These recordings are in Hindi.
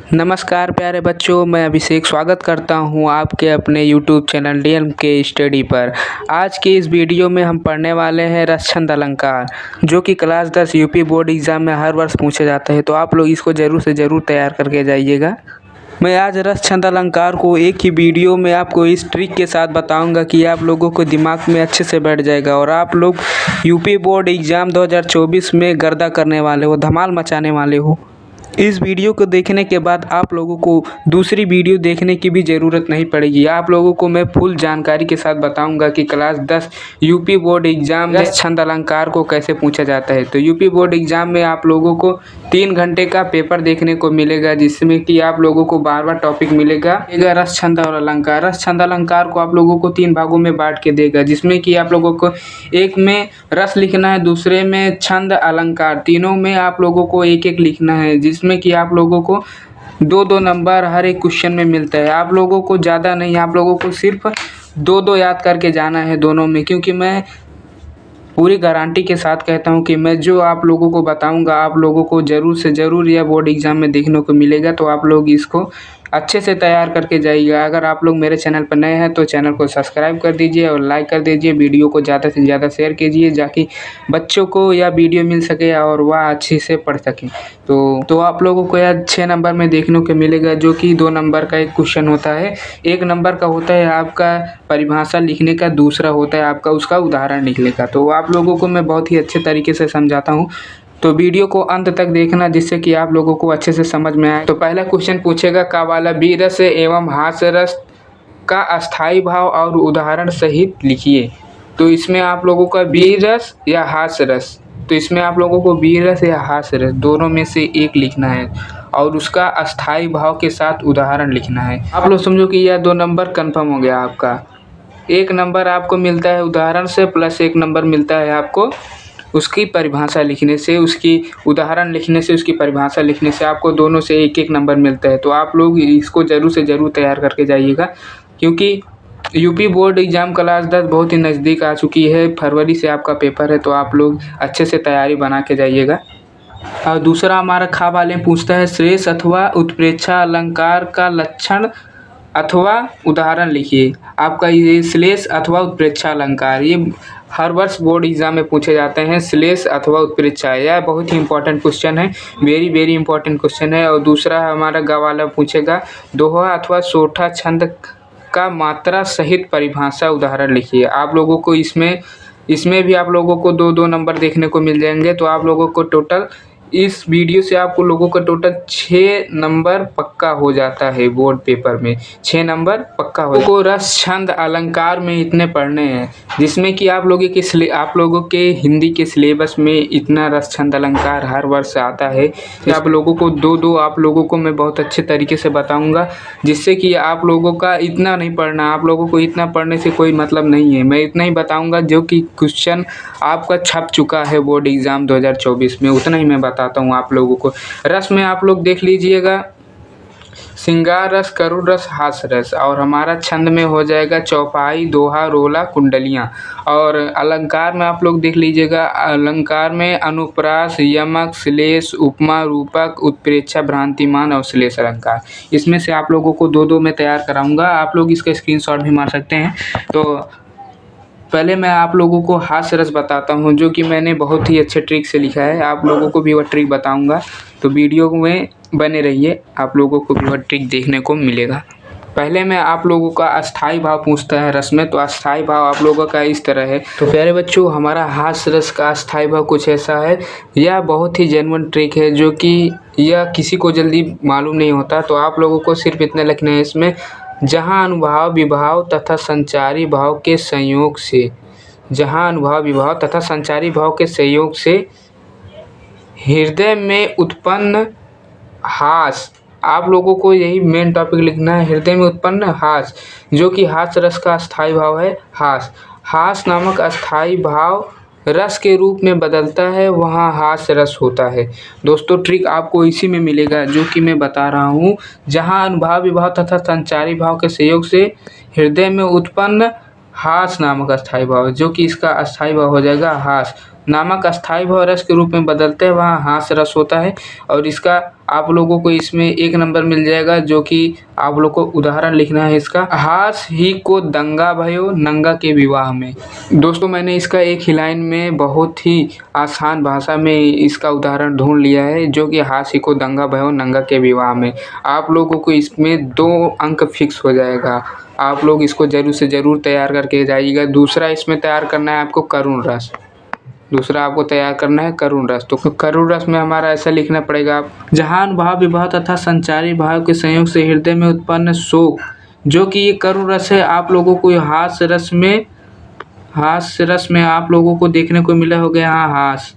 नमस्कार प्यारे बच्चों, मैं अभिषेक स्वागत करता हूं आपके अपने YouTube चैनल डीएम के स्टडी पर। आज की इस वीडियो में हम पढ़ने वाले हैं रस छंद अलंकार, जो कि क्लास 10 यूपी बोर्ड एग्ज़ाम में हर वर्ष पूछे जाते हैं। तो आप लोग इसको ज़रूर से ज़रूर तैयार करके जाइएगा। मैं आज रस छंद अलंकार को एक ही वीडियो में आपको इस ट्रिक के साथ बताऊंगा कि आप लोगों को दिमाग में अच्छे से बैठ जाएगा और आप लोग यूपी बोर्ड एग्ज़ाम 2024 में गर्दा करने वाले हो, धमाल मचाने वाले हो। इस वीडियो को देखने के बाद आप लोगों को दूसरी वीडियो देखने की भी ज़रूरत नहीं पड़ेगी। आप लोगों को मैं फुल जानकारी के साथ बताऊंगा कि क्लास 10 यूपी बोर्ड एग्ज़ाम में छंद अलंकार को कैसे पूछा जाता है। तो यूपी बोर्ड एग्ज़ाम में आप लोगों को 3 घंटे का पेपर देखने को मिलेगा, जिसमें कि आप लोगों को बार टॉपिक मिलेगा रस छंद और अलंकार। रस छंद अलंकार को आप लोगों को 3 भागों में बांट के देगा, जिसमें कि आप लोगों को एक में रस लिखना है, दूसरे में छंद अलंकार, तीनों में आप लोगों को एक एक लिखना है, जिसमें कि आप लोगों को 2-2 नंबर हर एक क्वेश्चन में मिलता है। आप लोगों को ज़्यादा नहीं, आप लोगों को सिर्फ 2-2 याद करके जाना है दोनों में, क्योंकि मैं पूरी गारंटी के साथ कहता हूं कि मैं जो आप लोगों को बताऊंगा आप लोगों को ज़रूर से ज़रूर यह बोर्ड एग्ज़ाम में देखने को मिलेगा। तो आप लोग इसको अच्छे से तैयार करके जाइएगा। अगर आप लोग मेरे चैनल पर नए हैं तो चैनल को सब्सक्राइब कर दीजिए और लाइक कर दीजिए। वीडियो को ज़्यादा से ज़्यादा शेयर कीजिए, ताकि बच्चों को यह वीडियो मिल सके और वह अच्छे से पढ़ सकें। तो आप लोगों को यह 6 नंबर में देखने को मिलेगा, जो कि 2 नंबर का एक क्वेश्चन होता है। 1 नंबर का होता है आपका परिभाषा लिखने का, दूसरा होता है आपका उसका उदाहरण लिखने का। तो आप लोगों को मैं बहुत ही अच्छे तरीके से समझाता हूँ, तो वीडियो को अंत तक देखना, जिससे कि आप लोगों को अच्छे से समझ में आए। तो पहला क्वेश्चन पूछेगा का वाला बी रस एवं हास्य रस का अस्थाई भाव और उदाहरण सहित लिखिए। तो इसमें आप लोगों का बी रस या हास्य रस, तो इसमें आप लोगों को बी रस या हास्य रस दोनों में से एक लिखना है और उसका अस्थाई भाव के साथ उदाहरण लिखना है। आप लोग समझो कि यह 2 नंबर कन्फर्म हो गया आपका। 1 नंबर आपको मिलता है उदाहरण से, प्लस 1 नंबर मिलता है आपको उसकी परिभाषा लिखने से, उसकी उदाहरण लिखने से, उसकी परिभाषा लिखने से आपको दोनों से 1-1 नंबर मिलता है। तो आप लोग इसको ज़रूर से ज़रूर तैयार करके जाइएगा, क्योंकि यूपी बोर्ड एग्ज़ाम क्लास 10 बहुत ही नज़दीक आ चुकी है। फरवरी से आपका पेपर है, तो आप लोग अच्छे से तैयारी बना के जाइएगा। और दूसरा हमारा खा वाले पूछता है श्रेष्ठ अथवा उत्प्रेक्षा अलंकार का लक्षण अथवा उदाहरण लिखिए। आपका ये श्लेष अथवा उत्प्रेक्षा अलंकार, ये हर वर्ष बोर्ड एग्जाम में पूछे जाते हैं। श्लेष अथवा उत्प्रेक्षा, यह बहुत ही इंपॉर्टेंट क्वेश्चन है, वेरी इंपॉर्टेंट क्वेश्चन है। और दूसरा हमारा गा वाला पूछेगा दोहा अथवा सोठा छंद का मात्रा सहित परिभाषा उदाहरण लिखिए। आप लोगों को इसमें भी आप लोगों को 2-2 नंबर देखने को मिल जाएंगे। तो आप लोगों को टोटल इस वीडियो से आपको लोगों का टोटल 6 नंबर पक्का हो जाता है बोर्ड पेपर में। 6 नंबर पक्का हो को रस छंद अलंकार में इतने पढ़ने हैं, जिसमें कि आप लोगों के हिंदी के सिलेबस में इतना रस छंद अलंकार हर वर्ष आता है। तो आप लोगों को 2-2 आप लोगों को मैं बहुत अच्छे तरीके से बताऊंगा, जिससे कि आप लोगों का इतना नहीं पढ़ना, आप लोगों को इतना पढ़ने से कोई मतलब नहीं है। मैं इतना ही बताऊंगा जो कि क्वेश्चन आपका छप चुका है बोर्ड एग्ज़ाम 2024 में, उतना ही मैं बताता हूँ आप लोगों को। रस में आप लोग देख लीजिएगा श्रृंगार रस, करुण रस, हास्य रस। और हमारा छंद में हो जाएगा चौपाई, दोहा, रोला, कुंडलियाँ। और अलंकार में आप लोग देख लीजिएगा, अलंकार में अनुप्रास, यमक, श्लेष, उपमा, रूपक, उत्प्रेक्षा, भ्रांतिमान और श्लेष अलंकार। इसमें से आप लोगों को 2-2 में तैयार कराऊंगा, आप लोग इसका स्क्रीनशॉट भी मार सकते हैं। तो पहले मैं आप लोगों को हास्य रस बताता हूँ, जो कि मैंने बहुत ही अच्छे ट्रिक से लिखा है। आप लोगों को भी वह ट्रिक बताऊंगा, तो वीडियो में बने रहिए, आप लोगों को भी वह ट्रिक देखने को मिलेगा। पहले मैं आप लोगों का अस्थाई भाव पूछता है रस में, तो अस्थाई भाव आप लोगों का इस तरह है। तो प्यारे बच्चों, हमारा हास्य रस का अस्थाई भाव कुछ ऐसा है। यह बहुत ही जेन्युइन ट्रिक है, जो कि यह किसी को जल्दी मालूम नहीं होता। तो आप लोगों को सिर्फ इतना लिखना है इसमें, जहाँ अनुभाव विभाव तथा संचारी भाव के संयोग से, जहाँ अनुभाव विभाव तथा संचारी भाव के संयोग से हृदय में उत्पन्न हास, आप लोगों को यही मेन टॉपिक लिखना है। हृदय में उत्पन्न हास, जो कि हास्य रस का अस्थाई भाव है। हास नामक अस्थाई भाव रस के रूप में बदलता है, वहाँ हास्य रस होता है। दोस्तों, ट्रिक आपको इसी में मिलेगा जो कि मैं बता रहा हूँ। जहाँ अनुभाव विभाव तथा संचारी भाव के संयोग से हृदय में उत्पन्न हास नामक अस्थाई भाव, जो कि इसका अस्थाई भाव हो जाएगा हास। नामक अस्थाई भाव रस के रूप में बदलते हैं वहाँ हास रस होता है। और इसका आप लोगों को इसमें 1 नंबर मिल जाएगा, जो कि आप लोग को उदाहरण लिखना है इसका। हास ही को दंगा भयो नंगा के विवाह में। दोस्तों मैंने इसका एक ही लाइन में बहुत ही आसान भाषा में इसका उदाहरण ढूंढ लिया है, जो कि हास ही को दंगा भयो नंगा के विवाह में। आप लोगों को इसमें 2 अंक फिक्स हो जाएगा। आप लोग इसको ज़रूर से ज़रूर तैयार करके जाइएगा। दूसरा इसमें तैयार करना है आपको करुण रस। दूसरा आपको तैयार करना है करुण रस। तो करुण रस में हमारा ऐसा लिखना पड़ेगा, आप जहाँ अनुभाव विभाव तथा संचारी भाव के संयोग से हृदय में उत्पन्न शोक, जो कि ये करुण रस है। आप लोगों को हास्य रस में आप लोगों को देखने को मिला हो गया यहाँ हास।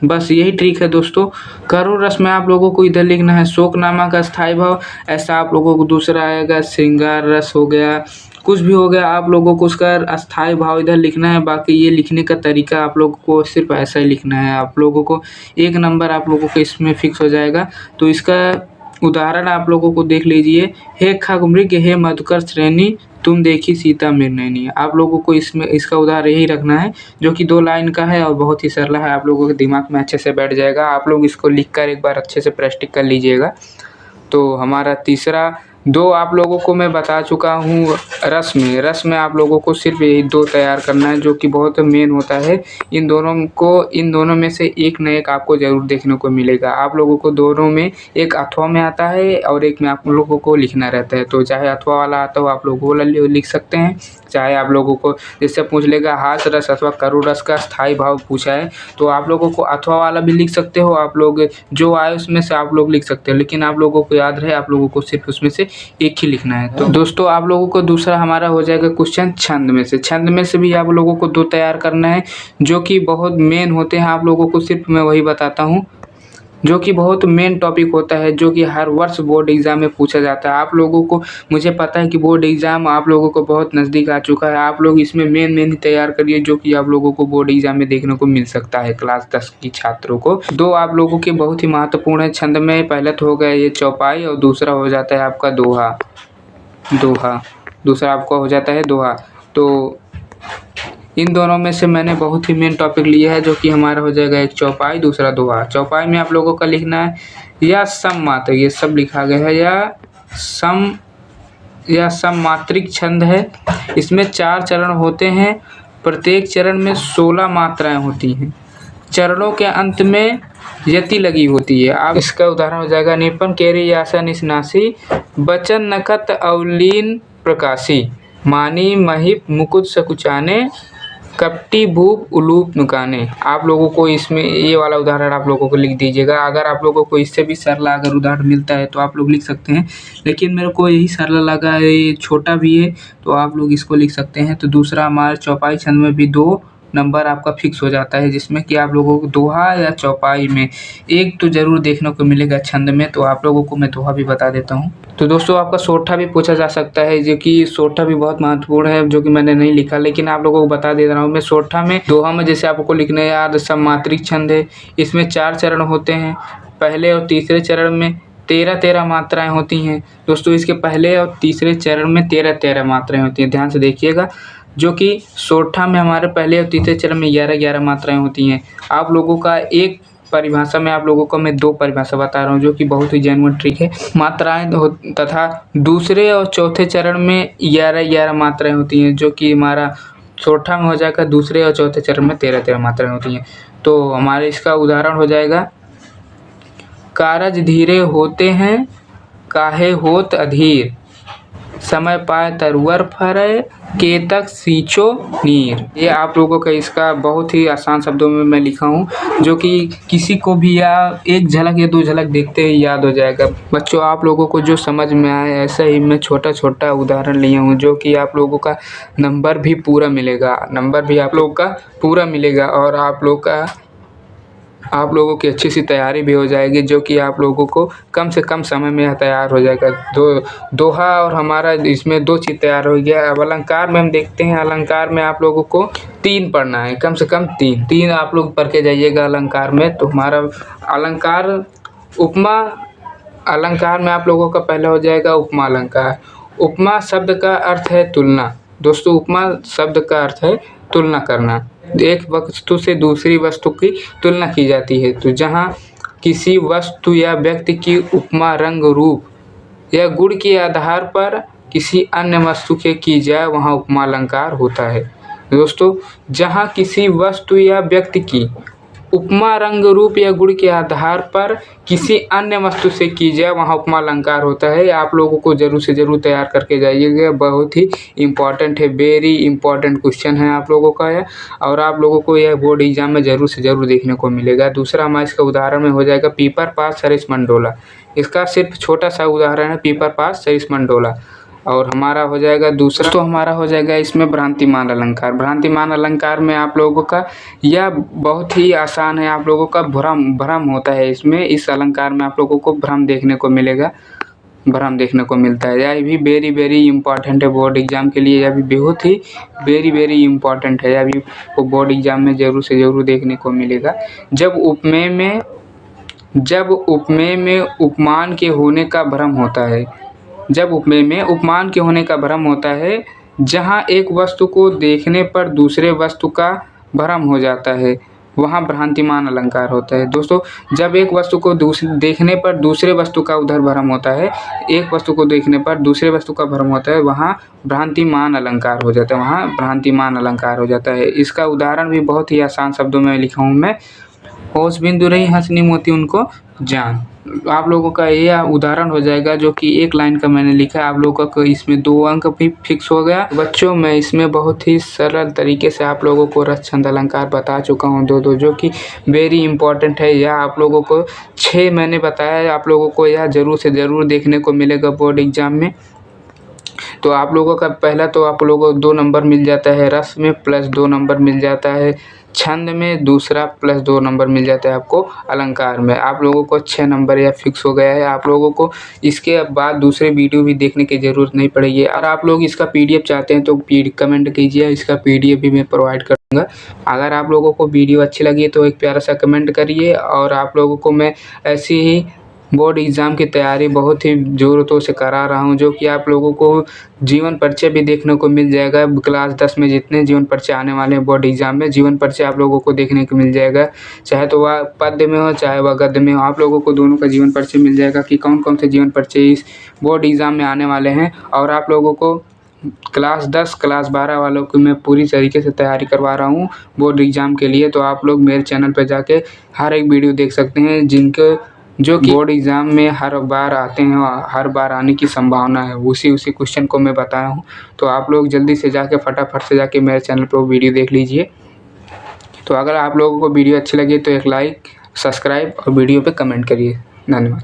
बस यही ट्रिक है दोस्तों। करुण रस में आप लोगों को इधर लिखना है शोक नामक अस्थाई भाव। ऐसा आप लोगों को दूसरा आएगा श्रृंगार रस हो गया, कुछ भी हो गया, आप लोगों को उसका अस्थाई भाव इधर लिखना है। बाकी ये लिखने का तरीका आप लोगों को सिर्फ ऐसा ही लिखना है। आप लोगों को 1 नंबर आप लोगों को इसमें फिक्स हो जाएगा। तो इसका उदाहरण आप लोगों को देख लीजिए। हे खगमृग हे मधुकर श्रेणी, तुम देखी सीता मृगनयनी। आप लोगों को इसमें इसका उदाहरण यही रखना है, जो कि 2 लाइन का है और बहुत ही सरल है। आप लोगों के दिमाग में अच्छे से बैठ जाएगा। आप लोग इसको लिखकर एक बार अच्छे से प्रैक्टिस कर लीजिएगा। तो हमारा तीसरा 2 आप लोगों को मैं बता चुका हूँ। रस में आप लोगों को सिर्फ यही 2 तैयार करना है, जो कि बहुत मेन होता है। इन दोनों में से एक न एक आपको ज़रूर देखने को मिलेगा। आप लोगों को दोनों में, एक अथवा में आता है और एक में आप लोगों को लिखना रहता है। तो चाहे अथवा वाला आता हो आप लोग वो लिख सकते हैं, चाहे आप लोगों को जैसे पूछ लेगा हास रस अथवा करुण रस का स्थायी भाव पूछा है तो आप लोगों को अथवा वाला भी लिख सकते हो। आप लोग जो आए उसमें से आप लोग लिख सकते हो, लेकिन आप लोगों को याद रहे आप लोगों को सिर्फ उसमें से एक ही लिखना है। तो दोस्तों आप लोगों को दूसरा हमारा हो जाएगा क्वेश्चन छंद में से। छंद में से भी आप लोगों को 2 तैयार करना है, जो कि बहुत मेन होते हैं। आप लोगों को सिर्फ मैं वही बताता हूँ, जो कि बहुत मेन टॉपिक होता है, जो कि हर वर्ष बोर्ड एग्ज़ाम में पूछा जाता है। आप लोगों को, मुझे पता है कि बोर्ड एग्ज़ाम आप लोगों को बहुत नज़दीक आ चुका है। आप लोग इसमें मेन ही तैयार करिए, जो कि आप लोगों को बोर्ड एग्ज़ाम में देखने को मिल सकता है क्लास 10 की छात्रों को। 2 आप लोगों के बहुत ही महत्वपूर्ण है छंद में। पहले तो हो गया ये चौपाई और दूसरा हो जाता है आपका दोहा। दूसरा आपका हो जाता है दोहा। तो इन दोनों में से मैंने बहुत ही मेन टॉपिक लिया है, जो कि हमारा हो जाएगा एक चौपाई, दूसरा दोहा। चौपाई में आप लोगों का लिखना है या सम मात्र, ये सब लिखा गया है, या सम मात्रिक छंद है। इसमें 4 चरण होते हैं, प्रत्येक चरण में 16 मात्राएं होती हैं। चरणों के अंत में यति लगी होती है। आप इसका उदाहरण हो जाएगा निपन केरी यासा निसनासी, बचन नखत अवलीन प्रकाशी, मानी महिप मुकुट सकुचाने, कपटी भूप उलूप नुकाने। आप लोगों को इसमें ये वाला उदाहरण आप लोगों को लिख दीजिएगा। अगर आप लोगों को इससे भी सरल अगर उदाहरण मिलता है तो आप लोग लिख सकते हैं, लेकिन मेरे को यही सरल लगा, ये छोटा भी है तो आप लोग इसको लिख सकते हैं। तो दूसरा हमारे चौपाई छंद में भी 2 नंबर आपका फिक्स हो जाता है, जिसमें कि आप लोगों को दोहा या चौपाई में एक तो ज़रूर देखने को मिलेगा छंद में। तो आप लोगों को मैं दोहा भी बता देता हूँ। तो दोस्तों आपका सोठा भी पूछा जा सकता है, जो कि सोठा भी बहुत महत्वपूर्ण है, जो कि मैंने नहीं लिखा, लेकिन आप लोगों को बता दे रहा हूँ मैं। सोठा में दोहा में जैसे आपको लिखना है यार, सममात्रिक छंद है। इसमें 4 चरण होते हैं। पहले और तीसरे चरण में 13 मात्राएं होती हैं। दोस्तों इसके पहले और तीसरे चरण में 13 मात्राएं होती हैं, ध्यान से देखिएगा। जो कि सोठा में हमारे पहले और तीसरे चरण में 11 मात्राएं होती हैं। आप लोगों का एक परिभाषा में आप लोगों को मैं 2 परिभाषा बता रहा हूँ, जो कि बहुत ही जेन्युइन ट्रिक है। मात्राएं तथा दूसरे और चौथे चरण में 11 मात्राएं होती हैं, जो कि हमारा सोठा में हो जाएगा। दूसरे और चौथे चरण में 13 मात्राएं होती हैं। तो हमारे इसका उदाहरण हो जाएगा, कारज धीरे होते हैं काहे होत अधीर, समय पाए तरुवर फरे केतक सींचो नीर। ये आप लोगों का इसका बहुत ही आसान शब्दों में मैं लिखा हूँ, जो कि किसी को भी या एक झलक या 2 झलक देखते ही याद हो जाएगा। बच्चों आप लोगों को जो समझ में आए ऐसा ही मैं छोटा उदाहरण लिया हूँ, जो कि आप लोगों का नंबर भी पूरा मिलेगा। और आप लोगों की अच्छी सी तैयारी भी हो जाएगी, जो कि आप लोगों को कम से कम समय में तैयार हो जाएगा। दोहा और हमारा इसमें 2 चीज़ तैयार हो गया। अब अलंकार में हम देखते हैं। अलंकार में आप लोगों को 3 पढ़ना है, कम से कम 3 आप लोग पढ़ के जाइएगा अलंकार में। तो हमारा अलंकार उपमा अलंकार में आप लोगों का पहला हो जाएगा उपमा अलंकार। उपमा शब्द का अर्थ है तुलना। दोस्तों उपमा शब्द का अर्थ है तुलना करना। एक वस्तु से दूसरी वस्तु की तुलना की जाती है। तो जहाँ किसी वस्तु या व्यक्ति की उपमा रंग, रूप या गुण के आधार पर किसी अन्य वस्तु के की जाए, वहाँ उपमा अलंकार होता है। दोस्तों, जहाँ किसी वस्तु या व्यक्ति की उपमा रंग, रूप या गुण के आधार पर किसी अन्य वस्तु से की जाए, वहाँ उपमा अलंकार होता है। आप लोगों को जरूर से जरूर तैयार करके जाइएगा, बहुत ही इम्पॉर्टेंट है, वेरी इंपॉर्टेंट क्वेश्चन है आप लोगों का यह, और आप लोगों को यह बोर्ड एग्जाम में जरूर से जरूर देखने को मिलेगा। दूसरा हमारा इसका उदाहरण में हो जाएगा पीपर पास सरिस मंडोला। इसका सिर्फ छोटा सा उदाहरण है पीपर पास सरिस मंडोला। और हमारा हो जाएगा दूसरा, तो हमारा हो जाएगा इसमें भ्रांतिमान अलंकार। भ्रांतिमान अलंकार में आप लोगों का यह बहुत ही आसान है, आप लोगों का भ्रम होता है इसमें। इस अलंकार में आप लोगों को भ्रम देखने को मिलेगा, भ्रम देखने को मिलता है। यह भी वेरी इंपॉर्टेंट है बोर्ड एग्जाम के लिए, यह भी बहुत ही वेरी इंपॉर्टेंट है। यह भी बोर्ड एग्जाम में जरूर से जरूर देखने को मिलेगा। जब उपमेय में उपमान के होने का भ्रम होता है, जब उपमेय में उपमान के होने का भ्रम होता है, जहाँ एक वस्तु को देखने पर दूसरे वस्तु का भ्रम हो जाता है, वहाँ भ्रांतिमान अलंकार होता है। दोस्तों, जब एक वस्तु को देखने पर दूसरे वस्तु का उधर भ्रम होता है, एक वस्तु को देखने पर दूसरे वस्तु का भ्रम होता है, वहाँ भ्रांतिमान अलंकार हो जाता है, वहाँ भ्रांतिमान अलंकार हो जाता है। इसका उदाहरण भी बहुत ही आसान शब्दों में लिखा हूँ मैं। होश बिंदु रही हंसनी मोती उनको जान। आप लोगों का ये उदाहरण हो जाएगा, जो कि एक लाइन का मैंने लिखा है। आप लोगों को इसमें 2 अंक भी फिक्स हो गया। बच्चों, मैं इसमें बहुत ही सरल तरीके से आप लोगों को रस छंद अलंकार बता चुका हूँ दो, जो कि वेरी इंपॉर्टेंट है। यह आप लोगों को 6 मैंने बताया है, आप लोगों को यह जरूर से ज़रूर देखने को मिलेगा बोर्ड एग्जाम में। तो आप लोगों का पहला तो आप लोगों को 2 नंबर मिल जाता है रस में, प्लस 2 नंबर मिल जाता है छंद में, दूसरा प्लस 2 नंबर मिल जाता है आपको अलंकार में। आप लोगों को 6 नंबर या फिक्स हो गया है। आप लोगों को इसके बाद दूसरे वीडियो भी देखने की ज़रूरत नहीं पड़ेगी। और आप लोग इसका PDF चाहते हैं तो कमेंट कीजिए, इसका PDF भी मैं प्रोवाइड करूँगा। अगर आप लोगों को वीडियो अच्छी लगी तो एक प्यारा सा कमेंट करिए। और आप लोगों को मैं ऐसी ही बोर्ड एग्ज़ाम की तैयारी बहुत ही ज़ोरों से करा रहा हूँ, जो कि आप लोगों को जीवन परिचय भी देखने को मिल जाएगा। क्लास 10 में जितने जीवन परिचय आने वाले हैं बोर्ड एग्ज़ाम में, जीवन परिचय आप लोगों को देखने को मिल जाएगा। चाहे तो वह पद्य में हो, चाहे वह गद्य में हो, आप लोगों को दोनों का जीवन परिचय मिल जाएगा कि कौन कौन से जीवन परिचय इस बोर्ड एग्ज़ाम में आने वाले हैं। और आप लोगों को क्लास 10, क्लास 12 वालों की मैं पूरी तरीके से तैयारी करवा रहा हूँ बोर्ड एग्ज़ाम के लिए। तो आप लोग मेरे चैनल पर जाके हर एक वीडियो देख सकते हैं, जो कि बोर्ड एग्ज़ाम में हर बार आते हैं और हर बार आने की संभावना है। उसी क्वेश्चन को मैं बताया हूँ। तो आप लोग जल्दी से जाके फटाफट से जाके मेरे चैनल पर वीडियो देख लीजिए। तो अगर आप लोगों को वीडियो अच्छी लगी तो एक लाइक, सब्सक्राइब और वीडियो पे कमेंट करिए। धन्यवाद।